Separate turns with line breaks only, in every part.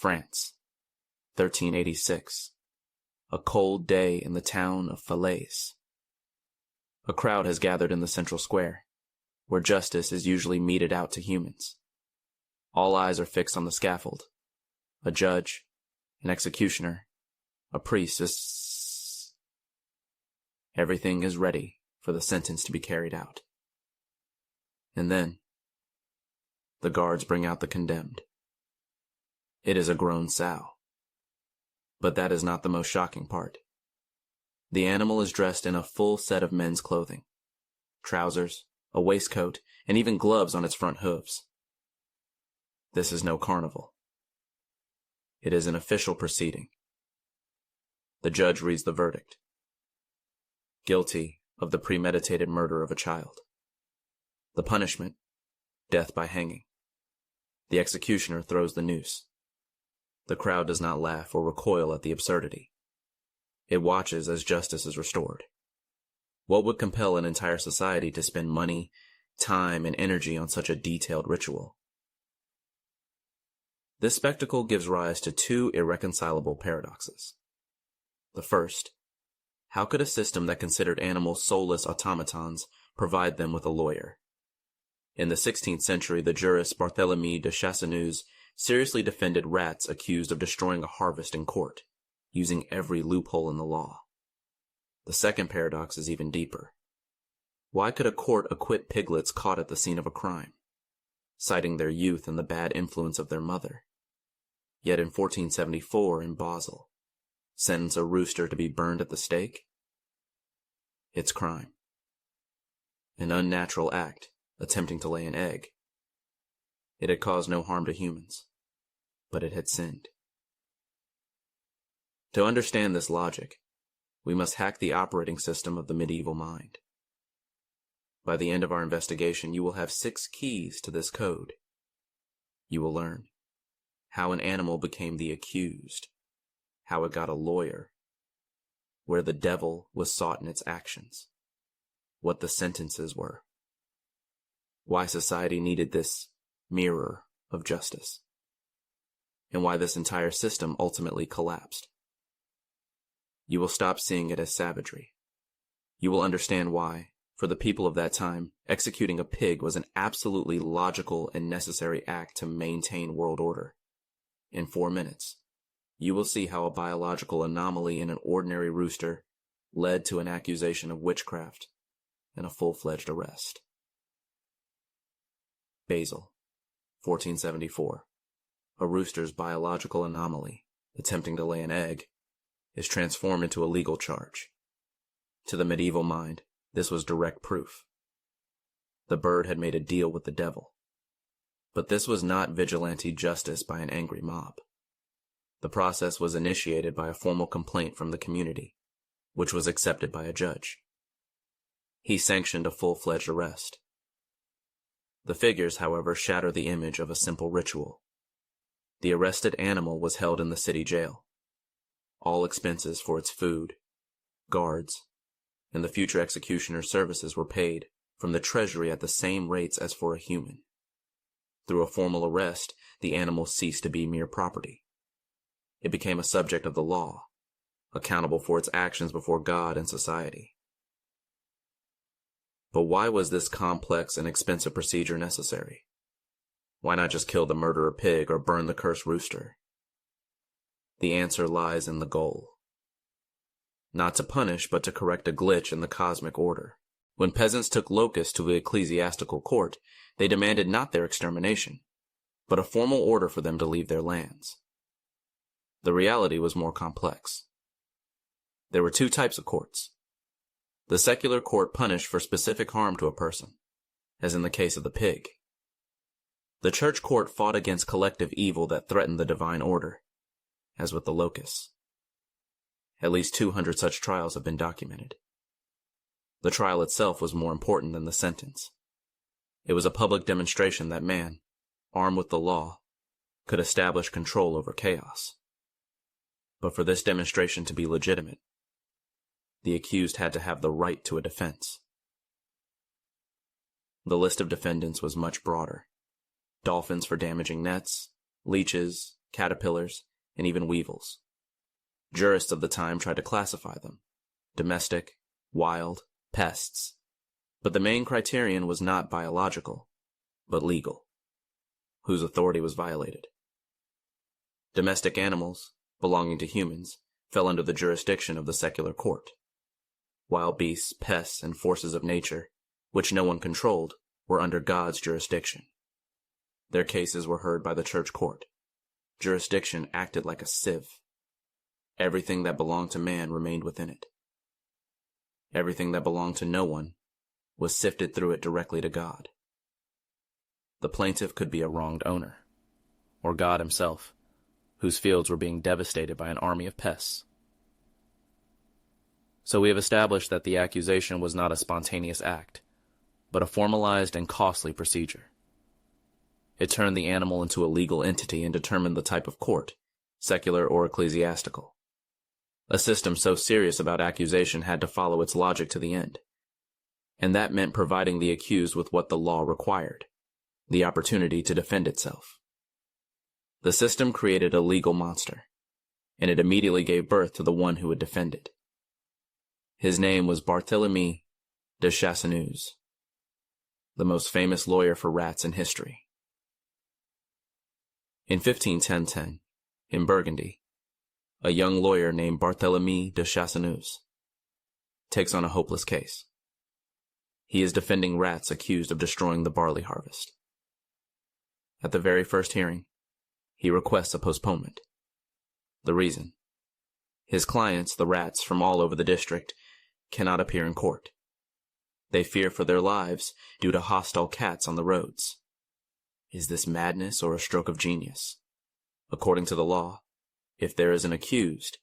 France, 1386. A cold day in the town of Falaise. A crowd has gathered in the central square, where justice is usually meted out to humans. All eyes are fixed on the scaffold. A judge, an executioner, a priest is... Everything is ready for the sentence to be carried out. And then, the guards bring out the condemned. It is a grown sow. But that is not the most shocking part. The animal is dressed in a full set of men's clothing. Trousers, a waistcoat, and even gloves on its front hooves. This is no carnival. It is an official proceeding. The judge reads the verdict. Guilty of the premeditated murder of a child. The punishment, death by hanging. The executioner throws the noose. The crowd does not laugh or recoil at the absurdity. It watches as justice is restored. What would compel an entire society to spend money, time, and energy on such a detailed ritual? This spectacle gives rise to two irreconcilable paradoxes. The first, how could a system that considered animals soulless automatons provide them with a lawyer? In the 16th century, the jurist Barthélemy de Chasseneuze seriously defended rats accused of destroying a harvest in court, using every loophole in the law. The second paradox is even deeper. Why could a court acquit piglets caught at the scene of a crime, citing their youth and the bad influence of their mother? Yet in 1474 in Basel, sentence a rooster to be burned at the stake? It's crime. An unnatural act, attempting to lay an egg. It had caused no harm to humans, but it had sinned. To understand this logic, we must hack the operating system of the medieval mind. By the end of our investigation, you will have 6 keys to this code. You will learn how an animal became the accused, how it got a lawyer, where the devil was sought in its actions, what the sentences were, why society needed this mirror of justice, and why this entire system ultimately collapsed. You will stop seeing it as savagery. You will understand why, for the people of that time, executing a pig was an absolutely logical and necessary act to maintain world order. In 4 minutes, you will see how a biological anomaly in an ordinary rooster led to an accusation of witchcraft and a full-fledged arrest. Basel, 1474. A rooster's biological anomaly, attempting to lay an egg, is transformed into a legal charge. To the medieval mind, this was direct proof. The bird had made a deal with the devil. But this was not vigilante justice by an angry mob. The process was initiated by a formal complaint from the community, which was accepted by a judge. He sanctioned a full-fledged arrest. The figures, however, shatter the image of a simple ritual. The arrested animal was held in the city jail. All expenses for its food, guards, and the future executioner's services were paid from the treasury at the same rates as for a human. Through a formal arrest, the animal ceased to be mere property. It became a subject of the law, accountable for its actions before God and society. But why was this complex and expensive procedure necessary? Why not just kill the murderer pig or burn the cursed rooster? The answer lies in the goal. Not to punish, but to correct a glitch in the cosmic order. When peasants took locusts to the ecclesiastical court, they demanded not their extermination, but a formal order for them to leave their lands. The reality was more complex. There were 2 types of courts. The secular court punished for specific harm to a person, as in the case of the pig. The church court fought against collective evil that threatened the divine order, as with the locusts. At least 200 such trials have been documented. The trial itself was more important than the sentence. It was a public demonstration that man, armed with the law, could establish control over chaos. But for this demonstration to be legitimate, the accused had to have the right to a defense. The list of defendants was much broader. Dolphins for damaging nets, leeches, caterpillars, and even weevils. Jurists of the time tried to classify them: domestic, wild, pests. But the main criterion was not biological, but legal, whose authority was violated. Domestic animals, belonging to humans, fell under the jurisdiction of the secular court. Wild beasts, pests, and forces of nature, which no one controlled, were under God's jurisdiction. Their cases were heard by the church court. Jurisdiction acted like a sieve. Everything that belonged to man remained within it. Everything that belonged to no one was sifted through it directly to God. The plaintiff could be a wronged owner, or God himself, whose fields were being devastated by an army of pests. So we have established that the accusation was not a spontaneous act, but a formalized and costly procedure. It turned the animal into a legal entity and determined the type of court, secular or ecclesiastical. A system so serious about accusation had to follow its logic to the end. And that meant providing the accused with what the law required: the opportunity to defend itself. The system created a legal monster, and it immediately gave birth to the one who would defend it. His name was Barthélemy de Chasseneuze, the most famous lawyer for rats in history. In 1510, in Burgundy, a young lawyer named Barthélemy de Chasseneuze takes on a hopeless case. He is defending rats accused of destroying the barley harvest. At the very first hearing, he requests a postponement. The reason: his clients, the rats from all over the district, cannot appear in court. They fear for their lives due to hostile cats on the roads. Is this madness or a stroke of genius? According to the law, if there is an accused,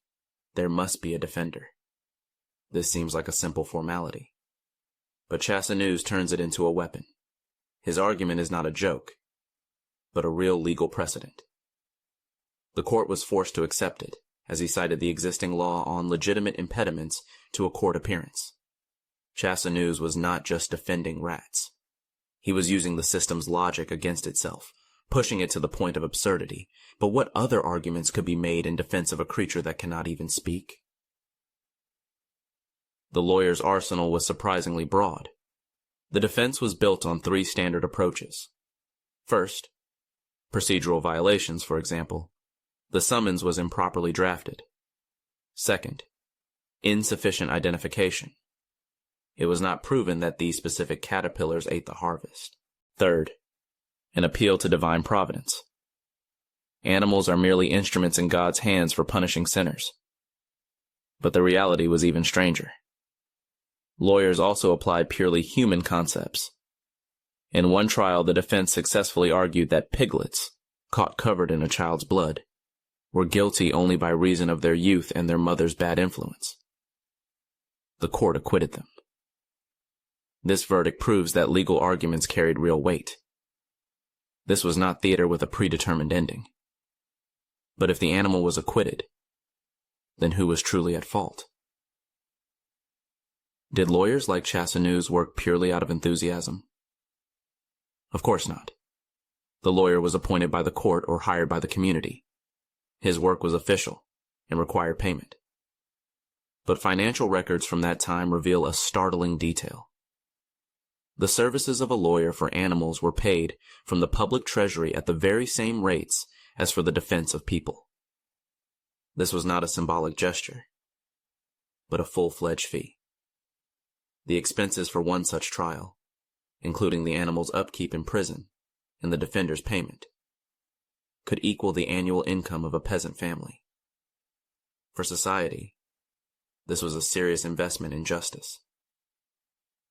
there must be a defender. This seems like a simple formality. But Chasseneuze turns it into a weapon. His argument is not a joke, but a real legal precedent. The court was forced to accept it, as he cited the existing law on legitimate impediments to a court appearance. Chasseneuze was not just defending rats. He was using the system's logic against itself, pushing it to the point of absurdity. But what other arguments could be made in defense of a creature that cannot even speak? The lawyer's arsenal was surprisingly broad. The defense was built on 3 standard approaches. First, procedural violations, for example. The summons was improperly drafted. Second, insufficient identification. It was not proven that these specific caterpillars ate the harvest. Third, an appeal to divine providence. Animals are merely instruments in God's hands for punishing sinners. But the reality was even stranger. Lawyers also applied purely human concepts. In one trial, the defense successfully argued that piglets, caught covered in a child's blood, were guilty only by reason of their youth and their mother's bad influence. The court acquitted them. This verdict proves that legal arguments carried real weight. This was not theater with a predetermined ending. But if the animal was acquitted, then who was truly at fault? Did lawyers like Chasseneuze work purely out of enthusiasm? Of course not. The lawyer was appointed by the court or hired by the community. His work was official and required payment. But financial records from that time reveal a startling detail. The services of a lawyer for animals were paid from the public treasury at the very same rates as for the defense of people. This was not a symbolic gesture, but a full-fledged fee. The expenses for one such trial, including the animal's upkeep in prison and the defender's payment, could equal the annual income of a peasant family. For society, this was a serious investment in justice.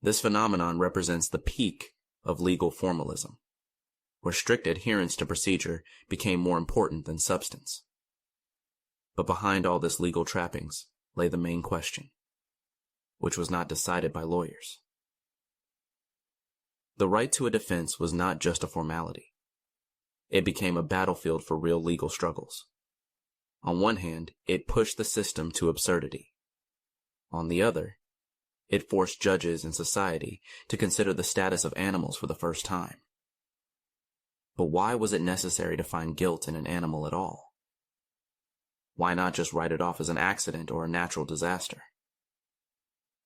This phenomenon represents the peak of legal formalism, where strict adherence to procedure became more important than substance. But behind all this legal trappings lay the main question, which was not decided by lawyers. The right to a defense was not just a formality. It became a battlefield for real legal struggles. On one hand, it pushed the system to absurdity. On the other, it forced judges and society to consider the status of animals for the first time. But why was it necessary to find guilt in an animal at all? Why not just write it off as an accident or a natural disaster?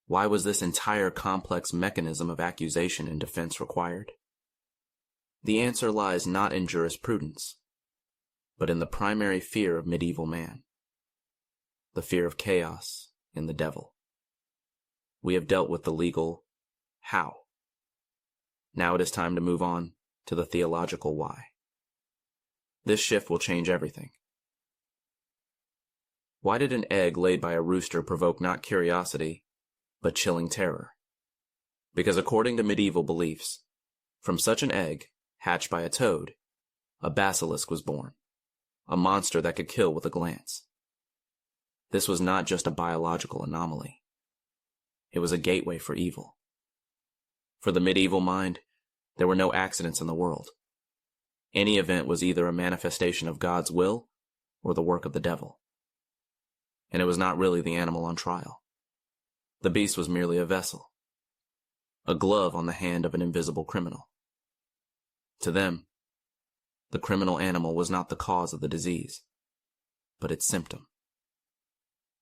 Why was this entire complex mechanism of accusation and defense required? The answer lies not in jurisprudence, but in the primary fear of medieval man, the fear of chaos and the devil. We have dealt with the legal how. Now it is time to move on to the theological why. This shift will change everything. Why did an egg laid by a rooster provoke not curiosity, but chilling terror? Because according to medieval beliefs, from such an egg, hatched by a toad, a basilisk was born, a monster that could kill with a glance. This was not just a biological anomaly. It was a gateway for evil. For the medieval mind, there were no accidents in the world. Any event was either a manifestation of God's will or the work of the devil. And it was not really the animal on trial. The beast was merely a vessel, a glove on the hand of an invisible criminal. To them, the criminal animal was not the cause of the disease, but its symptom,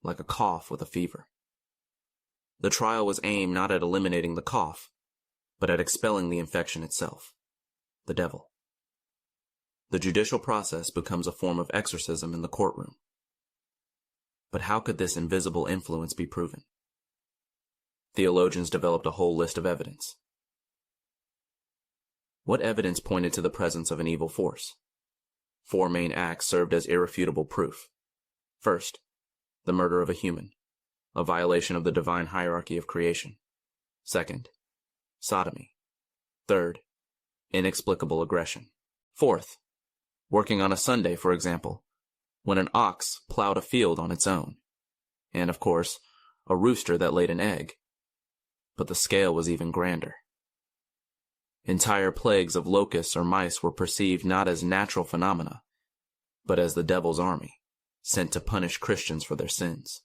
like a cough with a fever. The trial was aimed not at eliminating the cough, but at expelling the infection itself, the devil. The judicial process becomes a form of exorcism in the courtroom. But how could this invisible influence be proven? Theologians developed a whole list of evidence. What evidence pointed to the presence of an evil force? 4 main acts served as irrefutable proof. First, the murder of a human, a violation of the divine hierarchy of creation. Second, sodomy. Third, inexplicable aggression. Fourth, working on a Sunday, for example, when an ox plowed a field on its own. And, of course, a rooster that laid an egg. But the scale was even grander. Entire plagues of locusts or mice were perceived not as natural phenomena, but as the devil's army, sent to punish Christians for their sins.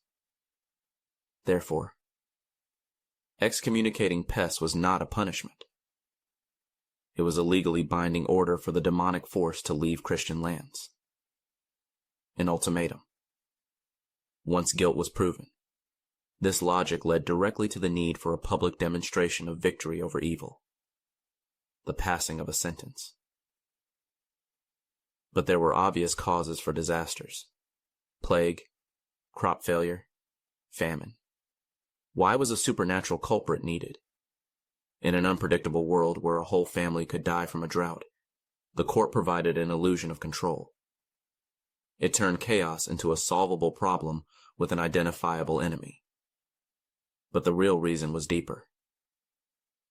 Therefore, excommunicating pests was not a punishment. It was a legally binding order for the demonic force to leave Christian lands. An ultimatum. Once guilt was proven, this logic led directly to the need for a public demonstration of victory over evil, the passing of a sentence. But there were obvious causes for disasters: plague, crop failure, famine. Why was a supernatural culprit needed? In an unpredictable world where a whole family could die from a drought, the court provided an illusion of control. It turned chaos into a solvable problem with an identifiable enemy. But the real reason was deeper.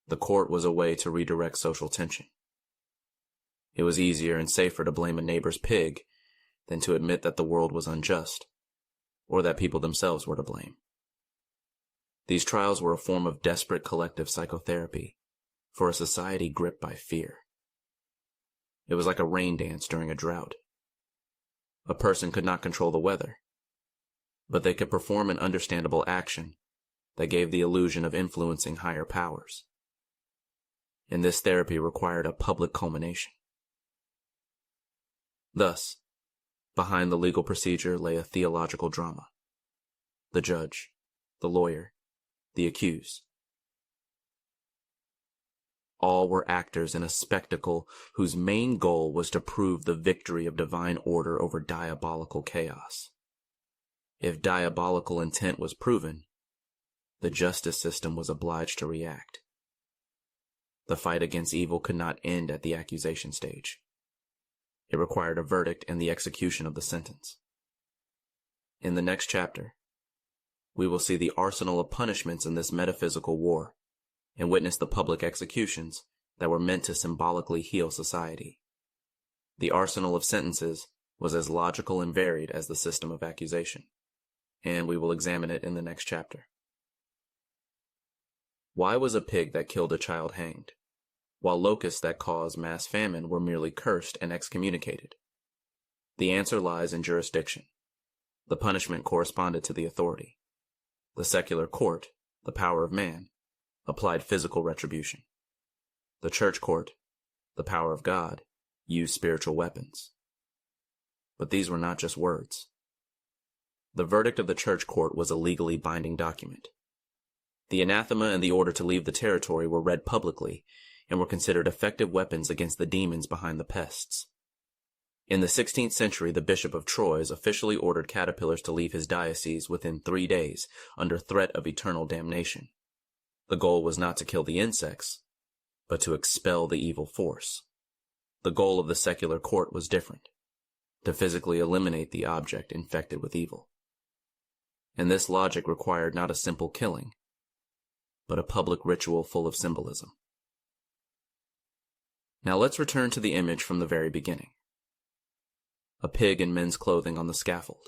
The court was a way to redirect social tension. It was easier and safer to blame a neighbor's pig than to admit that the world was unjust, or that people themselves were to blame. These trials were a form of desperate collective psychotherapy for a society gripped by fear. It was like a rain dance during a drought. A person could not control the weather, but they could perform an understandable action that gave the illusion of influencing higher powers. And this therapy required a public culmination. Thus, behind the legal procedure lay a theological drama. The judge, the lawyer, the accused. All were actors in a spectacle whose main goal was to prove the victory of divine order over diabolical chaos. If diabolical intent was proven, the justice system was obliged to react. The fight against evil could not end at the accusation stage. It required a verdict and the execution of the sentence. In the next chapter, we will see the arsenal of punishments in this metaphysical war and witness the public executions that were meant to symbolically heal society. The arsenal of sentences was as logical and varied as the system of accusation, and we will examine it in the next chapter. Why was a pig that killed a child hanged, while locusts that caused mass famine were merely cursed and excommunicated? The answer lies in jurisdiction. The punishment corresponded to the authority. The secular court, the power of man, applied physical retribution. The church court, the power of God, used spiritual weapons. But these were not just words. The verdict of the church court was a legally binding document. The anathema and the order to leave the territory were read publicly and were considered effective weapons against the demons behind the pests. In the 16th century, the Bishop of Troyes officially ordered caterpillars to leave his diocese within 3 days under threat of eternal damnation. The goal was not to kill the insects, but to expel the evil force. The goal of the secular court was different, to physically eliminate the object infected with evil. And this logic required not a simple killing, but a public ritual full of symbolism. Now let's return to the image from the very beginning. A pig in men's clothing on the scaffold.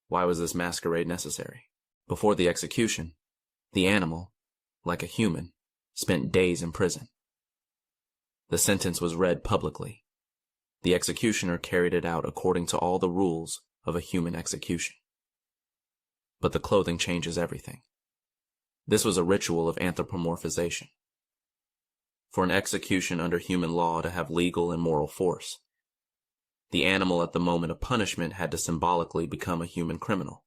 Why was this masquerade necessary? Before the execution, the animal, like a human, spent days in prison. The sentence was read publicly. The executioner carried it out according to all the rules of a human execution. But the clothing changes everything. This was a ritual of anthropomorphization. For an execution under human law to have legal and moral force, the animal at the moment of punishment had to symbolically become a human criminal.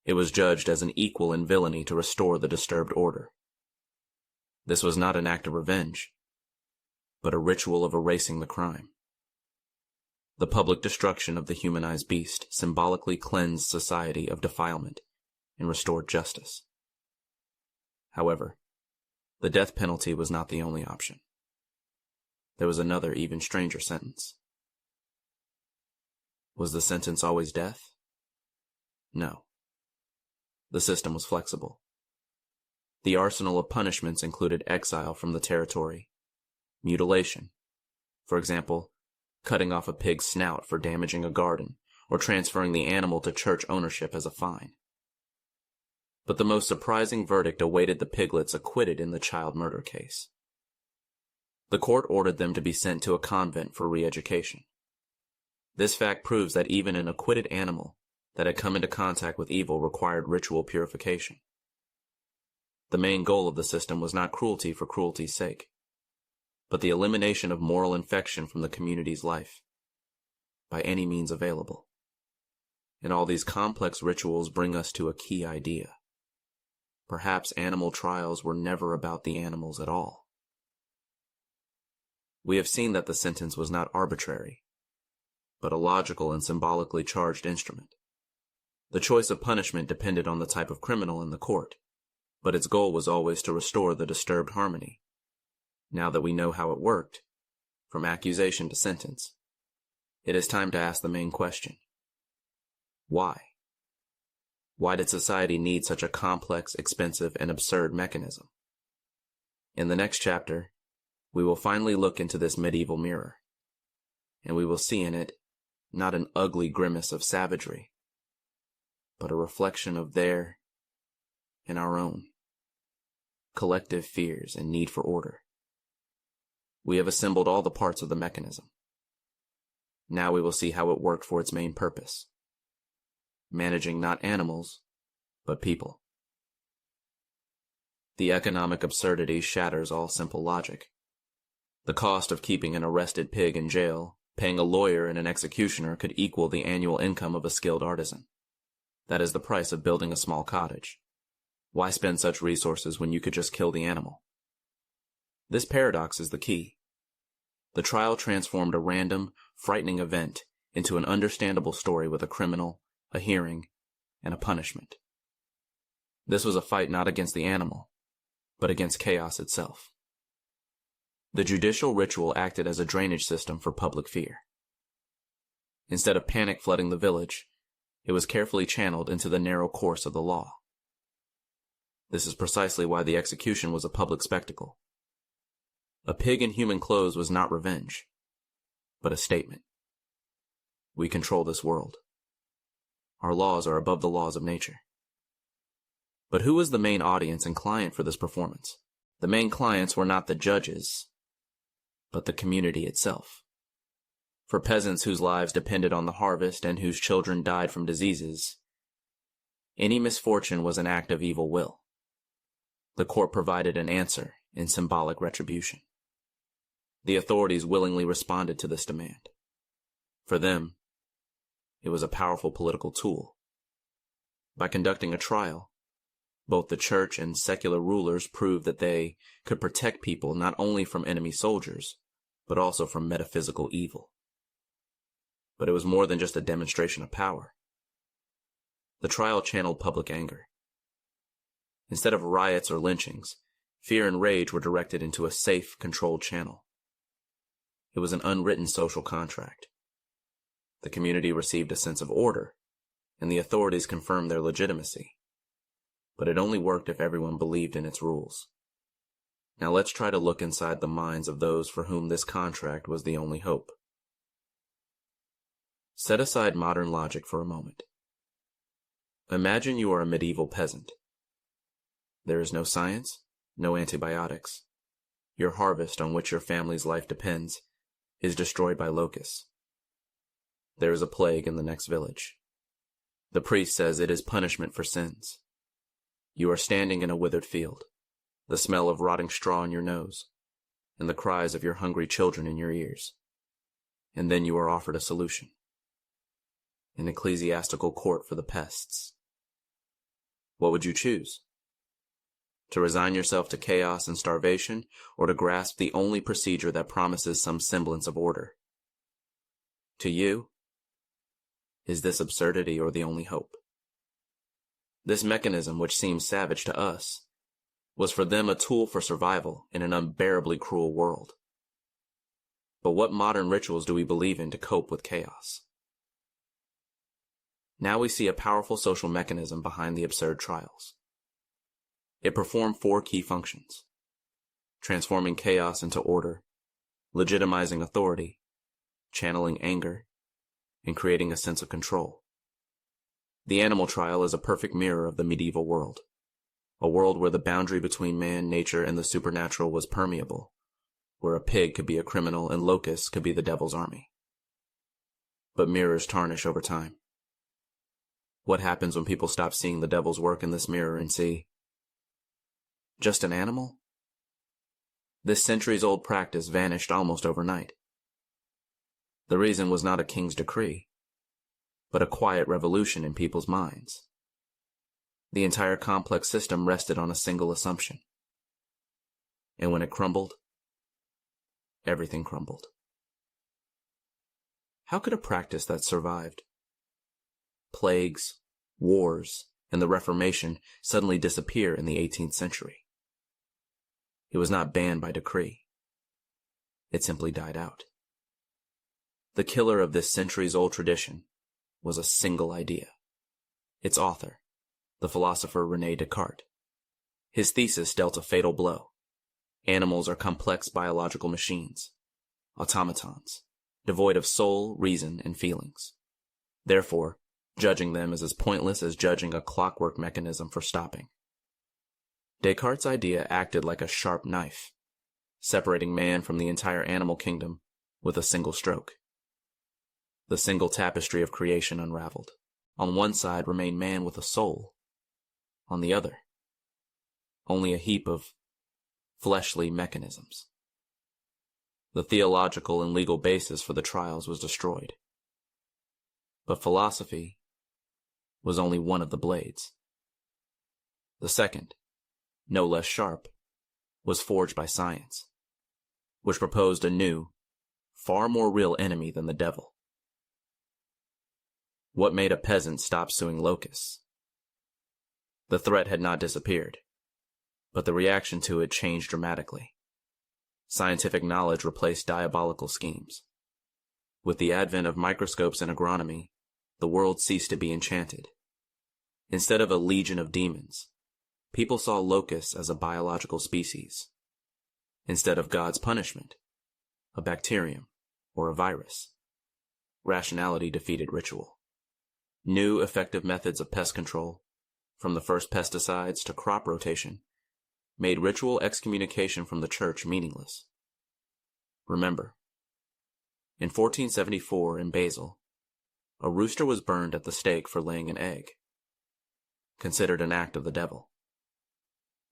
It was judged as an equal in villainy to restore the disturbed order. This was not an act of revenge, but a ritual of erasing the crime. The public destruction of the humanized beast symbolically cleansed society of defilement and restored justice. However, the death penalty was not the only option. There was another, even stranger sentence. Was the sentence always death? No. The system was flexible. The arsenal of punishments included exile from the territory, mutilation, for example, cutting off a pig's snout for damaging a garden, or transferring the animal to church ownership as a fine. But the most surprising verdict awaited the piglets acquitted in the child murder case. The court ordered them to be sent to a convent for re-education. This fact proves that even an acquitted animal that had come into contact with evil required ritual purification. The main goal of the system was not cruelty for cruelty's sake, but the elimination of moral infection from the community's life, by any means available. And all these complex rituals bring us to a key idea. Perhaps animal trials were never about the animals at all. We have seen that the sentence was not arbitrary, but a logical and symbolically charged instrument. The choice of punishment depended on the type of criminal in the court, but its goal was always to restore the disturbed harmony. Now that we know how it worked, from accusation to sentence, it is time to ask the main question. Why? Why did society need such a complex, expensive, and absurd mechanism? In the next chapter, we will finally look into this medieval mirror, and we will see in it not an ugly grimace of savagery, but a reflection of their and our own collective fears and need for order. We have assembled all the parts of the mechanism. Now we will see how it worked for its main purpose, managing not animals, but people. The economic absurdity shatters all simple logic. The cost of keeping an arrested pig in jail, paying a lawyer and an executioner could equal the annual income of a skilled artisan. That is the price of building a small cottage. Why spend such resources when you could just kill the animal? This paradox is the key. The trial transformed a random, frightening event into an understandable story with a criminal, a hearing, and a punishment. This was a fight not against the animal, but against chaos itself. The judicial ritual acted as a drainage system for public fear. Instead of panic flooding the village, it was carefully channeled into the narrow course of the law. This is precisely why the execution was a public spectacle. A pig in human clothes was not revenge, but a statement. We control this world. Our laws are above the laws of nature. But who was the main audience and client for this performance? The main clients were not the judges, but the community itself. For peasants whose lives depended on the harvest and whose children died from diseases, any misfortune was an act of evil will. The court provided an answer in symbolic retribution. The authorities willingly responded to this demand. For them, It was a powerful political tool. By conducting a trial, both the church and secular rulers proved that they could protect people not only from enemy soldiers, but also from metaphysical evil. But it was more than just a demonstration of power. The trial channeled public anger. Instead of riots or lynchings, fear and rage were directed into a safe, controlled channel. It was an unwritten social contract. The community received a sense of order, and the authorities confirmed their legitimacy. But it only worked if everyone believed in its rules. Now let's try to look inside the minds of those for whom this contract was the only hope. Set aside modern logic for a moment. Imagine you are a medieval peasant. There is no science, no antibiotics. Your harvest, on which your family's life depends, is destroyed by locusts. There is a plague in the next village. The priest says it is punishment for sins. You are standing in a withered field, the smell of rotting straw in your nose, and the cries of your hungry children in your ears. And then you are offered a solution. An ecclesiastical court for the pests. What would you choose? To resign yourself to chaos and starvation, or to grasp the only procedure that promises some semblance of order? To you, is this absurdity or the only hope? This mechanism, which seems savage to us, was for them a tool for survival in an unbearably cruel world. But what modern rituals do we believe in to cope with chaos? Now we see a powerful social mechanism behind the absurd trials. It performed 4 key functions: transforming chaos into order, legitimizing authority, channeling anger, and creating a sense of control. The animal trial is a perfect mirror of the medieval world, a world where the boundary between man, nature, and the supernatural was permeable, where a pig could be a criminal and locusts could be the devil's army. But mirrors tarnish over time. What happens when people stop seeing the devil's work in this mirror and see just an animal? This centuries-old practice vanished almost overnight. The reason was not a king's decree, but a quiet revolution in people's minds. The entire complex system rested on a single assumption. And when it crumbled, everything crumbled. How could a practice that survived plagues, wars, and the Reformation suddenly disappear in the 18th century? It was not banned by decree. It simply died out. The killer of this centuries-old tradition was a single idea. Its author, the philosopher René Descartes. His thesis dealt a fatal blow. Animals are complex biological machines, automatons, devoid of soul, reason, and feelings. Therefore, judging them is as pointless as judging a clockwork mechanism for stopping. Descartes' idea acted like a sharp knife, separating man from the entire animal kingdom with a single stroke. The single tapestry of creation unraveled. On one side remained man with a soul. On the other, only a heap of fleshly mechanisms. The theological and legal basis for the trials was destroyed. But philosophy was only one of the blades. The second, no less sharp, was forged by science, which proposed a new, far more real enemy than the devil. What made a peasant stop suing locusts? The threat had not disappeared, but the reaction to it changed dramatically. Scientific knowledge replaced diabolical schemes. With the advent of microscopes and agronomy, the world ceased to be enchanted. Instead of a legion of demons, people saw locusts as a biological species. Instead of God's punishment, a bacterium or a virus. Rationality defeated ritual. New effective methods of pest control, from the first pesticides to crop rotation, made ritual excommunication from the church meaningless. Remember, in 1474 in Basel, a rooster was burned at the stake for laying an egg, considered an act of the devil.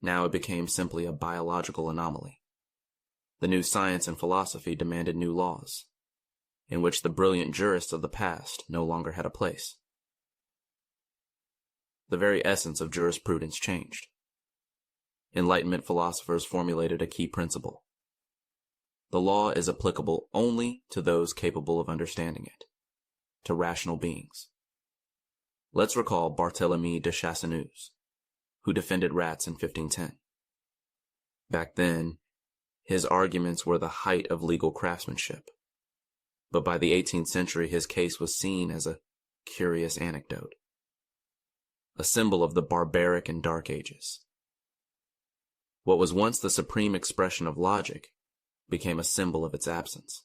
Now it became simply a biological anomaly. The new science and philosophy demanded new laws. in which the brilliant jurists of the past no longer had a place. The very essence of jurisprudence changed. Enlightenment philosophers formulated a key principle. The law is applicable only to those capable of understanding it, to rational beings. Let's recall Barthélemy de Chasseneuze, who defended rats in 1510. Back then, his arguments were the height of legal craftsmanship, but by the 18th century his case was seen as a curious anecdote, a symbol of the barbaric and dark ages. What was once the supreme expression of logic became a symbol of its absence.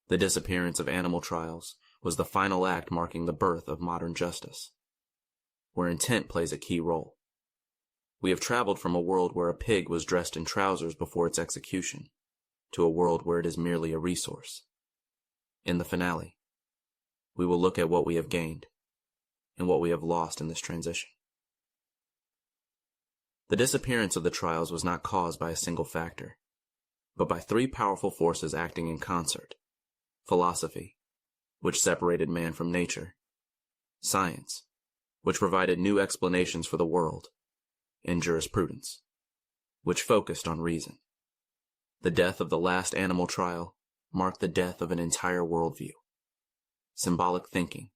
The disappearance of animal trials was the final act marking the birth of modern justice, where intent plays a key role. We have traveled from a world where a pig was dressed in trousers before its execution to a world where it is merely a resource. In the finale, we will look at what we have gained and what we have lost in this transition. The disappearance of the trials was not caused by a single factor, but by three powerful forces acting in concert: philosophy, which separated man from nature; science, which provided new explanations for the world; and jurisprudence, which focused on reason. The death of the last animal trial marked the death of an entire worldview. Symbolic thinking,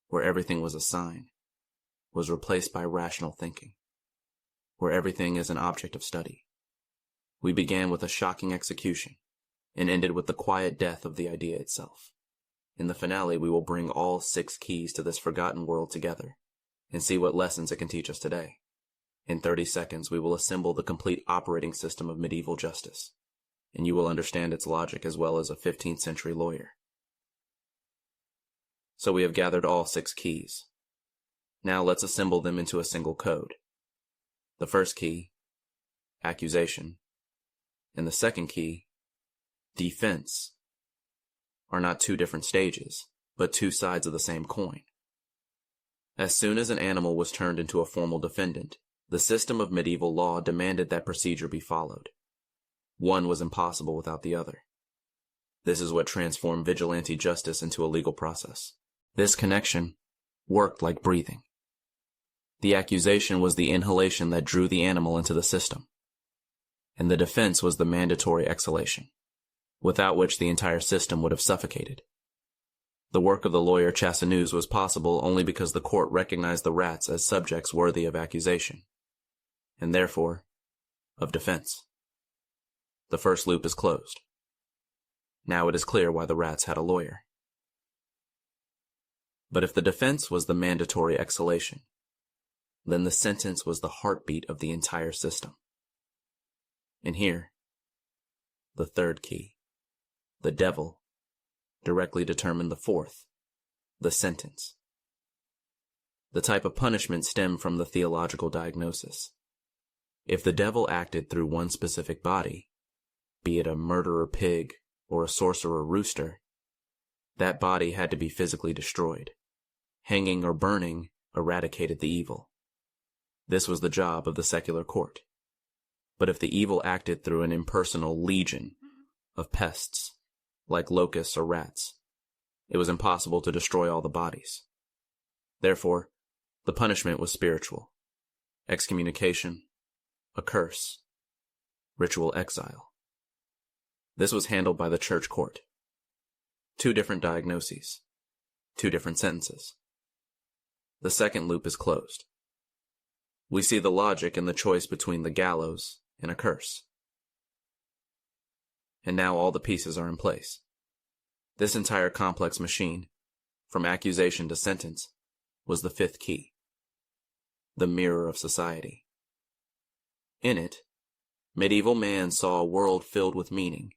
where everything was a sign, was replaced by rational thinking, where everything is an object of study. We began with a shocking execution and ended with the quiet death of the idea itself. In the finale, we will bring all 6 keys to this forgotten world together and see what lessons it can teach us today. In 30 seconds, we will assemble the complete operating system of medieval justice, and you will understand its logic as well as a 15th century lawyer. So we have gathered all 6 keys. Now let's assemble them into a single code. The first key, accusation, and the second key, defense, are not 2 different stages, but 2 sides of the same coin. As soon as an animal was turned into a formal defendant, the system of medieval law demanded that procedure be followed. One was impossible without the other. This is what transformed vigilante justice into a legal process. This connection worked like breathing. The accusation was the inhalation that drew the animal into the system, and the defense was the mandatory exhalation, without which the entire system would have suffocated. The work of the lawyer Chasseneuze was possible only because the court recognized the rats as subjects worthy of accusation, and therefore of defense. The first loop is closed. Now it is clear why the rats had a lawyer. But if the defense was the mandatory exhalation, then the sentence was the heartbeat of the entire system. And here, the third key, the devil, directly determined the fourth, the sentence. The type of punishment stemmed from the theological diagnosis. If the devil acted through one specific body, be it a murderer pig or a sorcerer rooster, that body had to be physically destroyed. Hanging or burning eradicated the evil. This was the job of the secular court. But if the evil acted through an impersonal legion of pests, like locusts or rats, it was impossible to destroy all the bodies. Therefore, the punishment was spiritual: excommunication, a curse, ritual exile. This was handled by the church court. 2 different diagnoses, 2 different sentences. The second loop is closed. We see the logic in the choice between the gallows and a curse. And now all the pieces are in place. This entire complex machine, from accusation to sentence, was the 5th key, the mirror of society. In it, medieval man saw a world filled with meaning,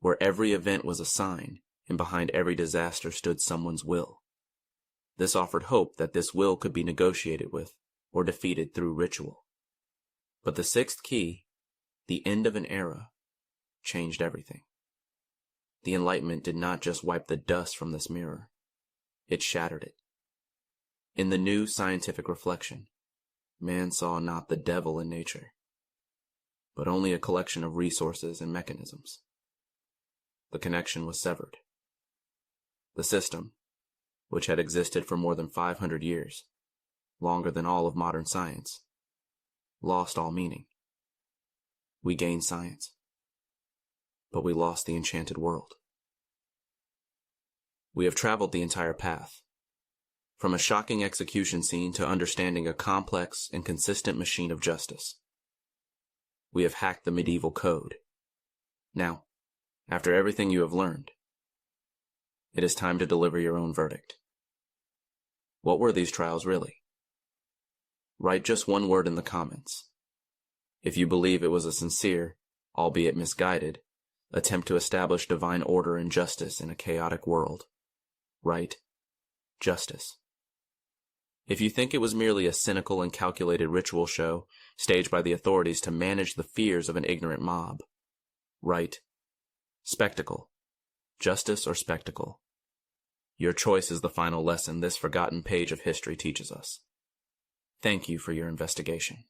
where every event was a sign, and behind every disaster stood someone's will. This offered hope that this will could be negotiated with or defeated through ritual. But the 6th key, the end of an era, changed everything. The Enlightenment did not just wipe the dust from this mirror, it shattered it. In the new scientific reflection, man saw not the devil in nature, but only a collection of resources and mechanisms. The connection was severed. The system, which had existed for more than 500 years, longer than all of modern science, lost all meaning. We gained science, but we lost the enchanted world. We have traveled the entire path, from a shocking execution scene to understanding a complex and consistent machine of justice. We have hacked the medieval code. Now, after everything you have learned, it is time to deliver your own verdict. What were these trials really? Write just one word in the comments. If you believe it was a sincere, albeit misguided, attempt to establish divine order and justice in a chaotic world, write justice. If you think it was merely a cynical and calculated ritual show staged by the authorities to manage the fears of an ignorant mob, write spectacle. Justice or spectacle. Your choice is the final lesson this forgotten page of history teaches us. Thank you for your investigation.